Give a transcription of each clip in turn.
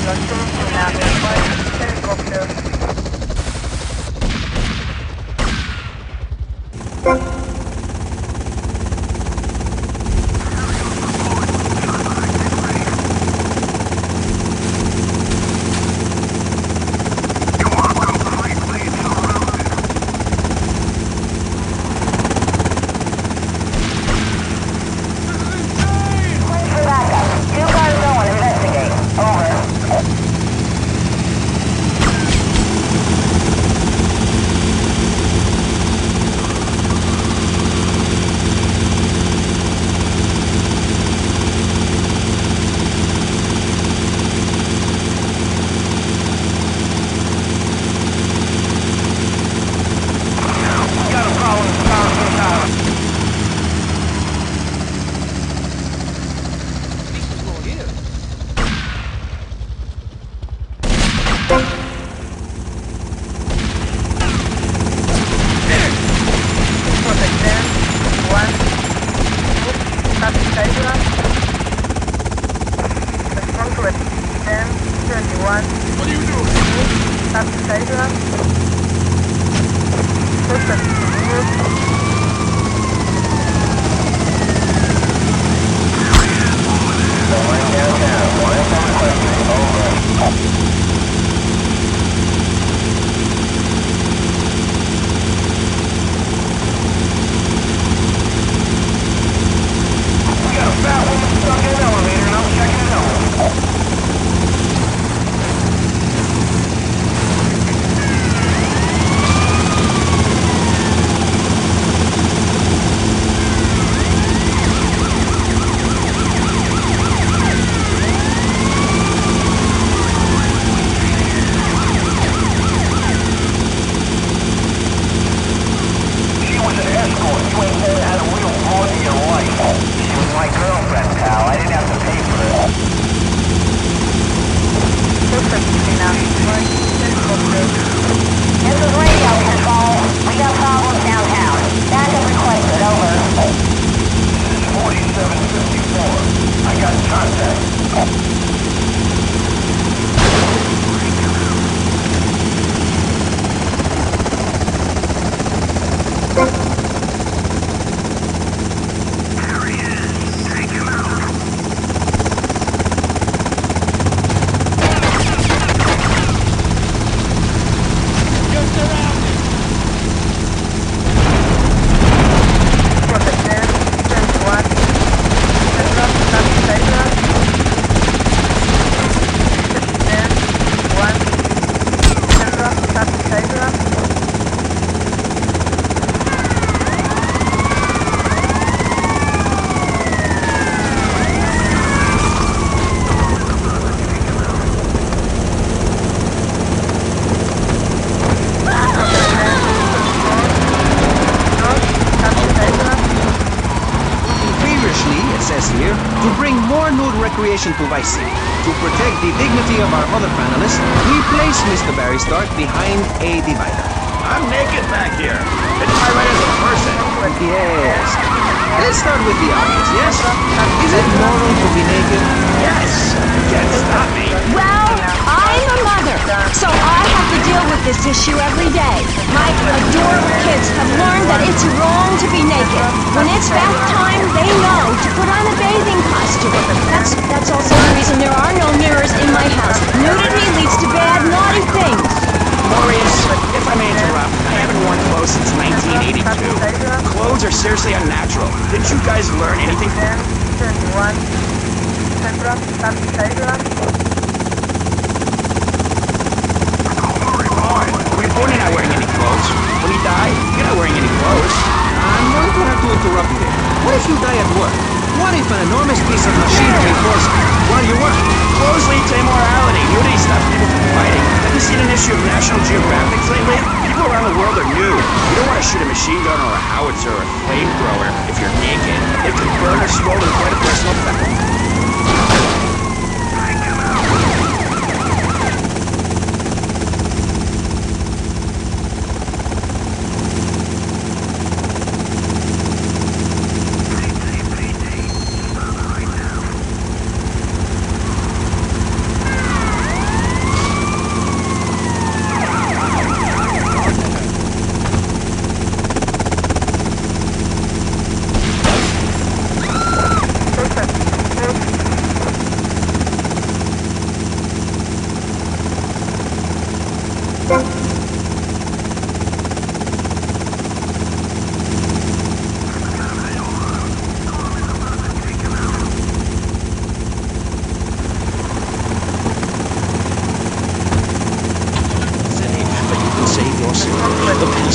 Launching now nearby helicopter. Recreation to Vice City. To protect the dignity of our other panelists, we place Mr. Barry Stark behind a divider. I'm naked back here. It's my right as a person. Yes. Let's start with the obvious, yes? Is it moral to be naked? Yes. You can't stop me. Well, I'm a mother, so I have to deal with this issue every day. My adorable kids have learned that it's wrong to be naked. When it's bath time, they know to put on a bathing costume. That's also the reason there are no mirrors in my house. Nudity leads to bad, naughty things. Maurice, if I may interrupt, I haven't worn clothes since 1982. Clothes are seriously unnatural. Didn't you guys learn anything from... We Bonnie not wearing any clothes. When he died, you're not wearing any clothes. I'm going to have to interrupt you there. What if you die at work? What if an enormous piece of machinery falls while you work? Clothes lead to immorality. Nudity stops people from fighting. Have you seen an issue of National Geographic lately? People around the world are nude. You don't want to shoot a machine gun or a howitzer or a flamethrower if you're naked. It can burn or swollen quite a personal effect.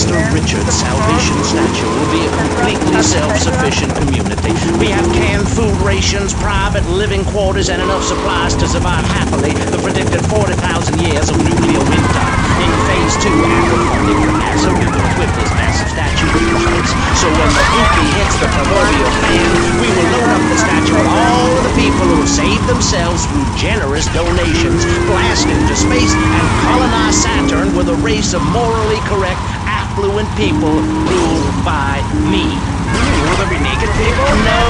Master Richard's Salvation Statue will be a completely self-sufficient community. We have canned food rations, private living quarters, and enough supplies to survive happily the predicted 40,000 years of nuclear winter. In Phase 2, after funding for NASA, we will equip this massive statue with rockets, so when the hoopy hits the proverbial fan, we will load up the statue with all of the people who have saved themselves through generous donations, blast into space, and colonize Saturn with a race of morally correct, affluent people ruled by me. Will there be naked people? No,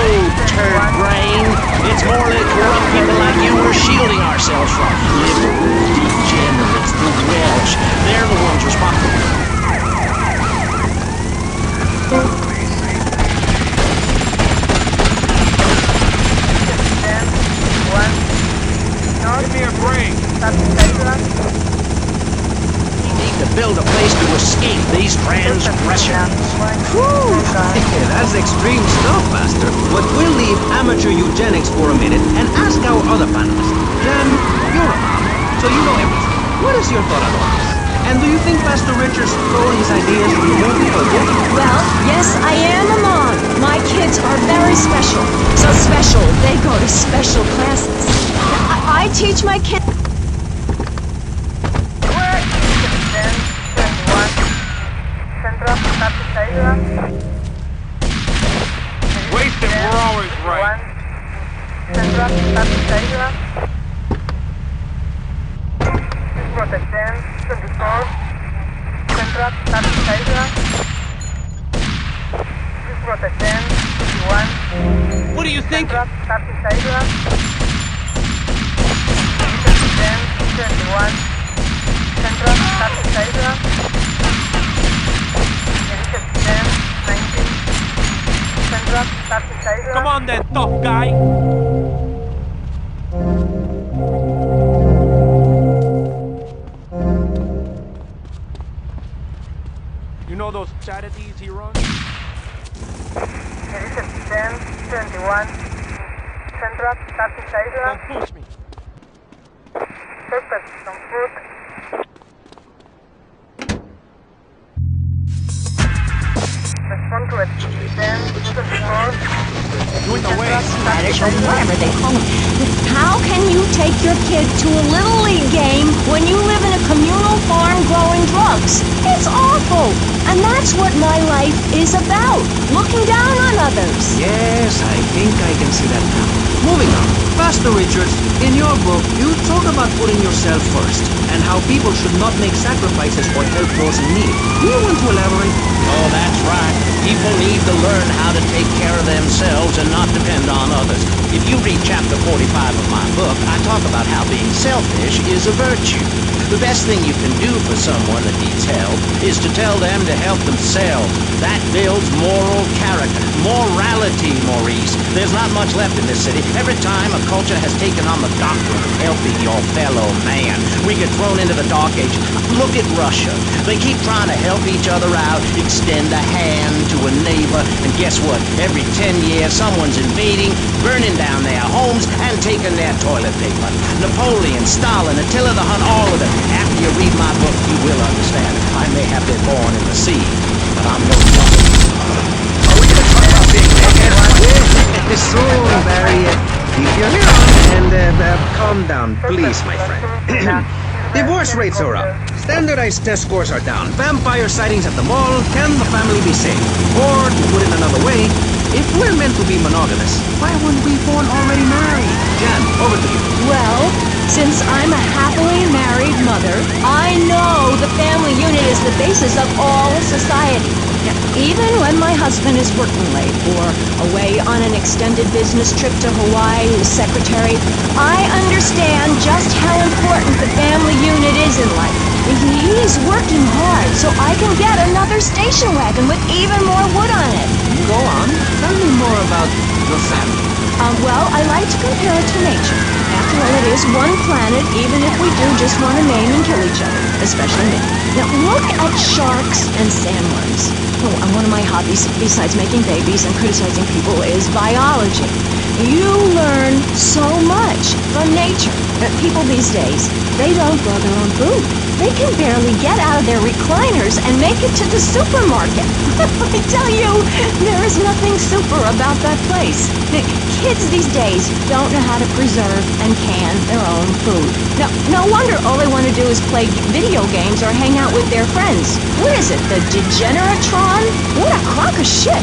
turd brain. It's morally corrupt people like you we're shielding ourselves from. Liberals, degenerates, the Welsh. They're the ones responsible. Give me a break. We need to build a place to escape these transgressions. Whew. That's extreme stuff, Master. But we'll leave amateur eugenics for a minute and ask our other panelists. Jan, you're a mom, so you know everything. What is your thought on all this? And do you think Master Richard stole his ideas from more people? Well, yes, I am a mom. My kids are very special. So special, they go to special classes. I teach my kids... Wasted, we're always right. What do you think? Come on then, tough guy. You know those charities he runs? Don't push me. Doing the way. Spanish or whatever they call them. How can you take your kid to a Little League game when you live in a communal farm growing drugs? It's awful. And that's what my life is about. Looking down on others. Yes, I think I can see that now. Moving on. Master Richards, in your book, you talk about putting yourself first and how people should not make sacrifices or help those in need. Do you want to elaborate? Oh, that's right. People need to learn how to take care of themselves and not depend on others. If you read chapter 45 of my book, I talk about how being selfish is a virtue. The best thing you can do for someone that needs help is to tell them to help themselves. That builds moral character. Morality, Maurice. There's not much left in this city. Every time a culture has taken on the doctrine of helping your fellow man, we get thrown into the dark ages. Look at Russia. They keep trying to help each other out, extend a hand to a neighbor, and guess what? Every 10 years, someone's invading, burning down their homes, and taking their toilet paper. Napoleon, Stalin, Attila the Hun, all of them. After you read my book, you will understand. I may have been born in the sea, but I'm no trouble. Are we going to talk about being naked? So, Barry, keep your hair on and calm down, please, my friend. Divorce rates are up. Standardized test scores are down. Vampire sightings at the mall. Can the family be saved? Or, to put it another way, if we're meant to be monogamous, why weren't we born already married? Jan, over to you. Well, since I'm a happily married mother, I know the family unit is the basis of all society. Even when my husband is working late or away on an extended business trip to Hawaii with secretary, I understand just how important the family unit is in life. He's working hard so I can get another station wagon with even more wood on it. Go on. Tell me more about your family. Well, I like to compare it to nature. After all, it is one planet, even if we do just want to maim and kill each other, especially me. Now, look at sharks and sandworms. Oh, and one of my hobbies, besides making babies and criticizing people, is biology. You learn so much from nature. People these days, they don't grow their own food. They can barely get out of their recliners and make it to the supermarket. I tell you, there is nothing super about that place. Kids these days don't know how to preserve and can their own food. No wonder all they want to do is play video games or hang out with their friends. What is it, the Degeneratron? What a crock of shit.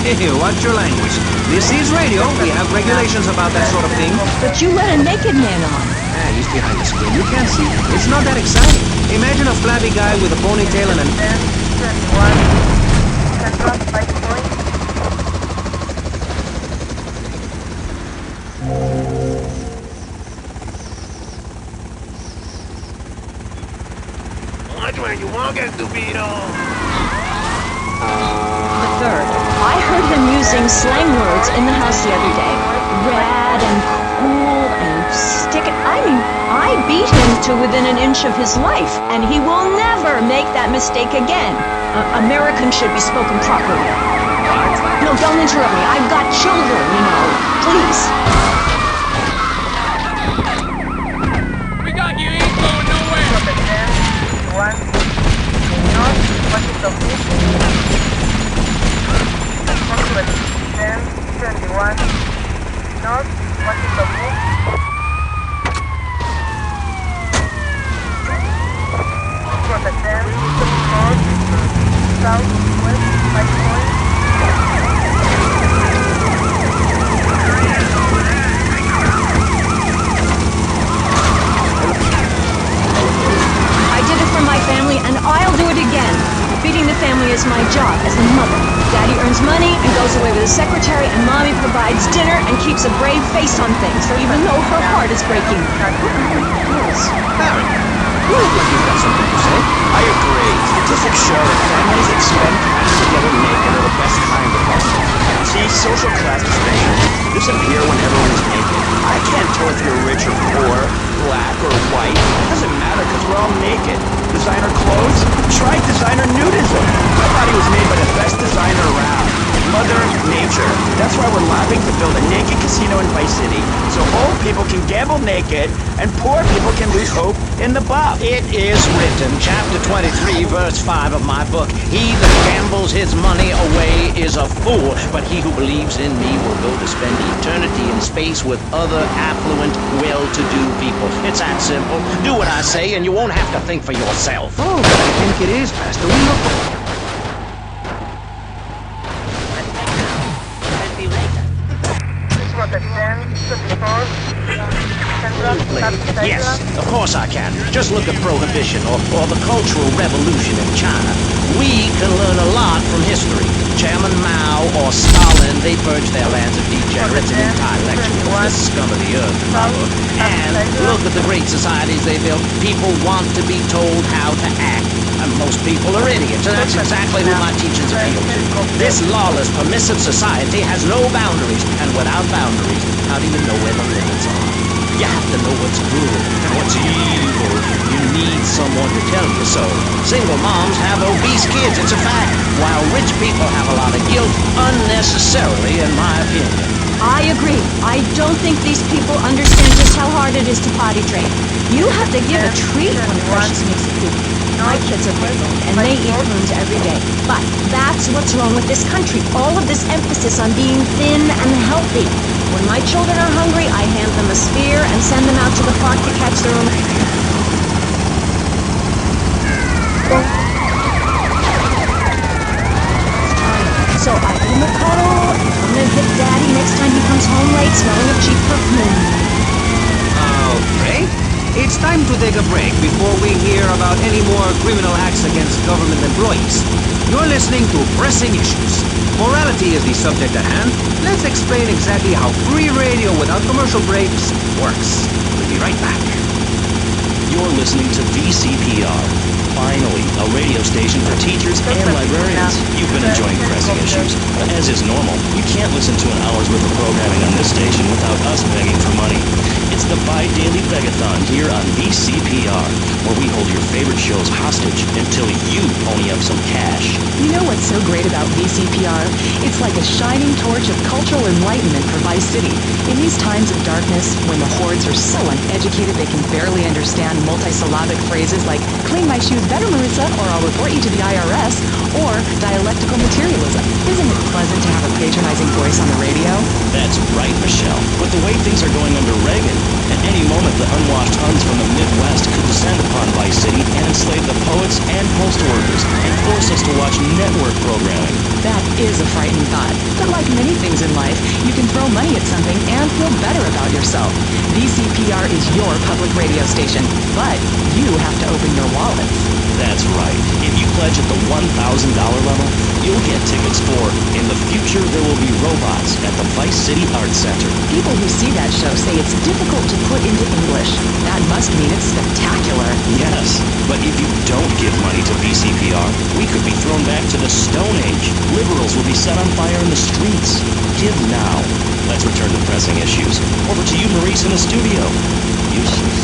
Hey, watch your language. This is radio. We have regulations about that sort of thing. But you let a naked man on. Ah, he's behind the screen. You can't see. It's not that exciting. Imagine a flabby guy with a ponytail and an... 10, 21, Central, 5 point. The third. I heard him using slang words in the house the other day. Rad and cool and stick it. I mean, I beat him to within an inch of his life, and he will never make that mistake again. Americans should be spoken properly. No, don't interrupt me. I've got children, you know. Please. We got you, ain't going nowhere. 10, 21, North, what is the food? 10, 21, North, what is the food? For the 10, North, South, West, 5 point. I did it for my family, and I'll do it again. Feeding the family is my job as a mother. Daddy earns money and goes away with his secretary, and Mommy provides dinner and keeps a brave face on things, so even though her heart is breaking. Barry, you look like you've got something to say. I agree. Statistics show that families that spend time together naked are the best kind of hustle. See, social class distinctions disappear when everyone's naked. I can't tell if you're rich or poor, black or white. It doesn't matter because we're all naked. Designer clothes? Try designer nudism. My body was made by the best designer around. Mother Nature. That's why we're lobbying to build a naked casino in Vice City so old people can gamble naked and poor people can lose hope in the buff. It is written, chapter 23, verse 5 of my book, "He that gambles his money away is a fool, but he who believes in me will go to spend eternity in space with other affluent, well-to-do people." It's that simple. Do what I say and you won't have to think for yourself. Oh, but I think it is, Pastor. We look... For the 10, 24, Central, South, Yes, of course I can. Just look at Prohibition or the Cultural Revolution in China. We can learn a lot from history. Chairman Mao or Stalin, they purged their lands of degenerates and intellectuals, the scum of the earth, in my book. And look at the great societies they built. People want to be told how to act. And most people are idiots, and that's exactly who my teachings appeal to. This lawless, permissive society has no boundaries, and without boundaries, how do you know where the limits are? You have to know what's good and what's evil. You need someone to tell you so. Single moms have obese kids, it's a fact, while rich people have a lot of guilt unnecessarily, in my opinion. I agree. I don't think these people understand just how hard it is to potty train. You have to give a treat when Precious makes a poop. My kids are big, and they eat prunes every day. But that's what's wrong with this country. All of this emphasis on being thin and healthy. When my children are hungry, I hand them a spear and send them out to the park to catch their own... So I give him a cuddle. I'm gonna hit Daddy next time he comes home late smelling of cheap perfume. Okay. It's time to take a break before we hear about any more criminal acts against government employees. You're listening to Pressing Issues. Morality is the subject at hand. Let's explain exactly how free radio without commercial breaks works. We'll be right back. You're listening to VCPR, Finally, a radio station for teachers and librarians. You've been enjoying Pressing Issues, but as is normal, you can't listen to an hour's worth of programming on this station without us begging for money. It's the bi-daily begathon here on VCPR, where we hold your favorite shows hostage until you pony up some cash. You know what's so great about VCPR? It's like a shining torch of cultural enlightenment for Vice City. In these times of darkness, when the hordes are so uneducated they can barely understand multisyllabic phrases like, clean my shoes better, Marissa, or I'll report you to the IRS, or dialectical materialism. Isn't it pleasant to have a patronizing voice on the radio? That's right, Michelle. With the way things are going under Reagan, at any moment the unwashed Huns from the Midwest could descend upon Vice City and enslave the poets and postal workers and force us to watch network programming. That is a frightening thought. But like many things in life, you can throw money at something and feel better about yourself. VCPR is your public radio station, but you have to open your wallets. That's right. If you pledge at the $1,000 level, you'll get tickets for In the Future There Will Be Robots at the Vice City Arts Center. People who see that show say it's difficult to put into English. That must mean it's spectacular. Yes, but if you don't give money to VCPR, we could be thrown back to the Stone Age. Liberals will be set on fire in the streets. Give now. Let's return to Pressing Issues. Over to you, Maurice, in the studio. Useless.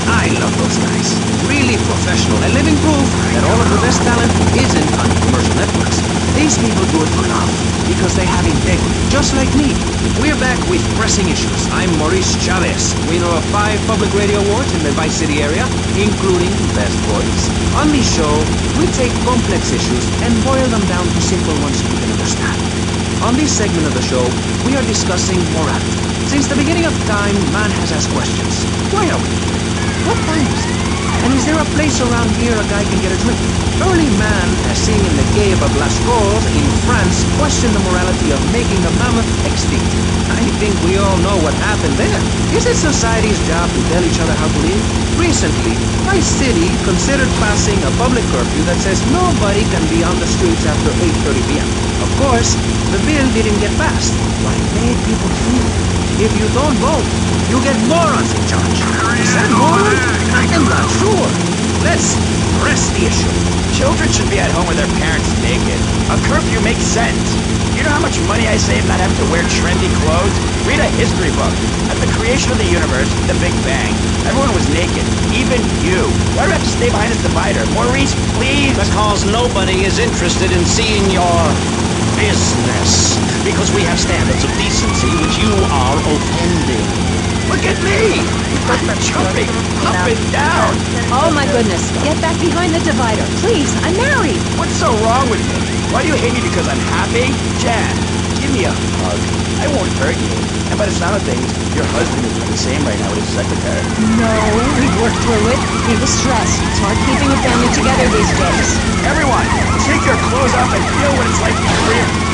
I love those guys. Really professional and living proof that all of the best talent isn't on commercial networks. These people do it for love because they have integrity, just like me. We're back with Pressing Issues. I'm Maurice Chavez, winner of 5 public radio awards in the Vice City area, including Best Voice. On this show, we take complex issues and boil them down to simple ones you can understand. On this segment of the show, we are discussing morality. Since the beginning of time, man has asked questions. Why are we here? What matters? And is there a place around here a guy can get a drink? Early man, as seen in the cave of Lascaux in France, questioned the morality of making the mammoth extinct. I think we all know what happened there. Is it society's job to tell each other how to live? Recently, Vice City considered passing a public curfew that says nobody can be on the streets after 8:30 p.m. Of course, the bill didn't get passed, but it made people feel. If you don't vote, you get morons in charge. Is that moral? I'm not sure. Let's press the issue. Children should be at home with their parents naked. A curfew makes sense. You know how much money I save not having to wear trendy clothes? Read a history book. At the creation of the universe, the Big Bang, everyone was naked. Even you. Why do I have to stay behind this divider? Maurice, please! Because nobody is interested in seeing your business. Because we have standards of decency which you are offending. Look at me! I'm jumping up and down. Oh my goodness, get back behind the divider. Please, I'm married. What's so wrong with me? Why do you hate me because I'm happy? Jan, give me a hug. I won't hurt you. And by the sound of things, your husband is doing the same right now with his secretary. No, we've worked through it. He was stressed. It's hard keeping a family together these days. Everyone, take your clothes off and feel what it's like to be free.